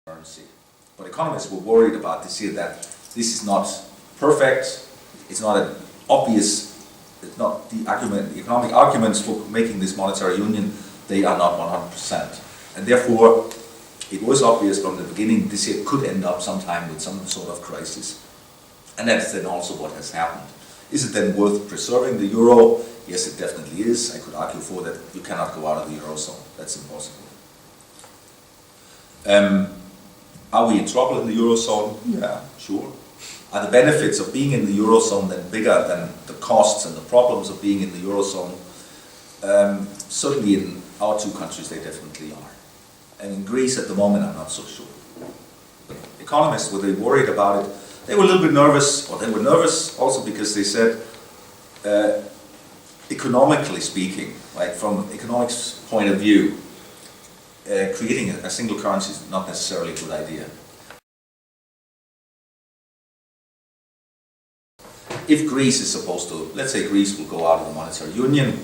currency. But economists were worried about this year that this is not perfect, it's not an obvious, it's not the argument, the economic arguments for making this monetary union, they are not 100%. And therefore, it was obvious from the beginning this year could end up sometime with some sort of crisis. And that's then also what has happened. Is it then worth preserving the euro? Yes, it definitely is. I could argue for that. You cannot go out of the eurozone. That's impossible. Are we in trouble in the eurozone? Yeah, sure. Are the benefits of being in the eurozone then bigger than the costs and the problems of being in the eurozone? Certainly in our two countries they definitely are. And in Greece at the moment I'm not so sure. Economists, were they worried about it? They were a little bit nervous, or they were nervous also because they said, economically speaking, like from economics point of view, creating a single currency is not necessarily a good idea. If Greece is supposed to, let's say Greece will go out of the monetary union,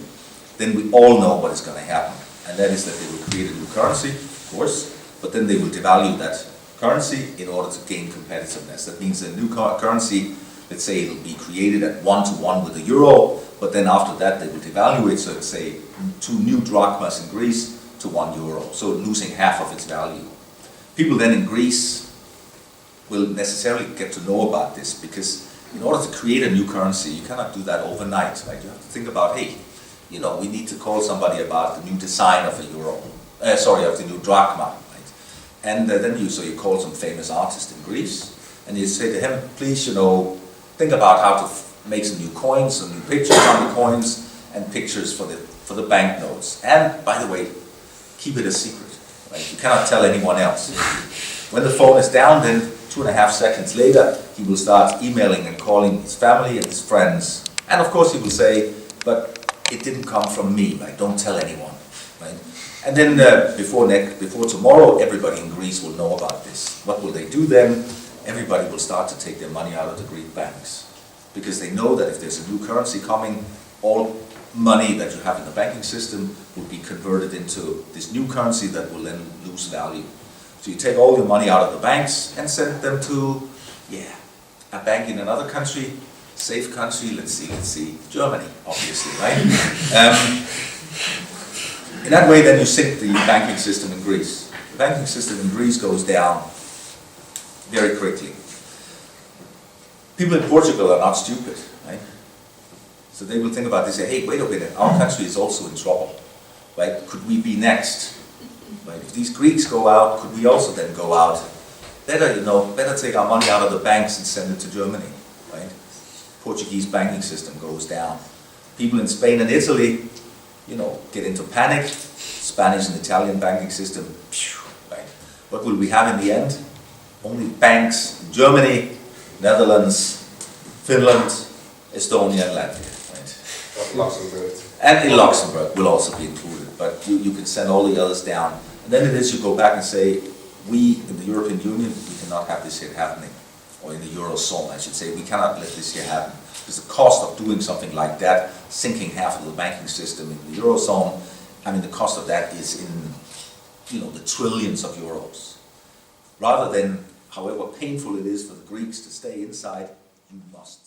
then we all know what is going to happen. And that is that they will create a new currency, of course, but then they will devalue that currency in order to gain competitiveness. That means a new currency, let's say it'll be created at 1-to-1 with the euro, but then after that they will devalue it, so let's say 2 new drachmas in Greece to 1 euro, so losing half of its value. People then in Greece will necessarily get to know about this, because in order to create a new currency, you cannot do that overnight, right? You have to think about, hey, you know, we need to call somebody about the new design of a euro, of the new drachma, right? And then you call some famous artist in Greece, and you say to him, please, you know, think about how to make some new coins, some new pictures on the coins, and pictures for the banknotes. And by the way, keep it a secret, right? You cannot tell anyone else. When the phone is down, then 2.5 seconds later, he will start emailing and calling his family and his friends. And of course he will say, but it didn't come from me, right? Don't tell anyone, right? And then before tomorrow, everybody in Greece will know about this. What will they do then? Everybody will start to take their money out of the Greek banks, because they know that if there's a new currency coming, all money that you have in the banking system will be converted into this new currency that will then lose value. So you take all your money out of the banks and send them to, a bank in another country, safe country, let's see, Germany, obviously, right? In that way, then you sink the banking system in Greece. The banking system in Greece goes down very quickly. People in Portugal are not stupid, right? So they will think about this, say, hey, wait a minute, our country is also in trouble, right? Could we be next? Right? If these Greeks go out, could we also then go out? Better take our money out of the banks and send it to Germany, right? Portuguese banking system goes down. People in Spain and Italy, get into panic. Spanish and Italian banking system, right? What will we have in the end? Only banks in Germany, Netherlands, Finland, Estonia and Latvia, right? Luxembourg. And in Luxembourg will also be included, but you can send all the others down. And then it is you go back and say, we in the European Union, we cannot have this here happening. Or in the Eurozone, I should say, we cannot let this here happen. Because the cost of doing something like that, sinking half of the banking system in the Eurozone, the cost of that is in, the trillions of euros. Rather than, however painful it is for the Greeks to stay inside, you must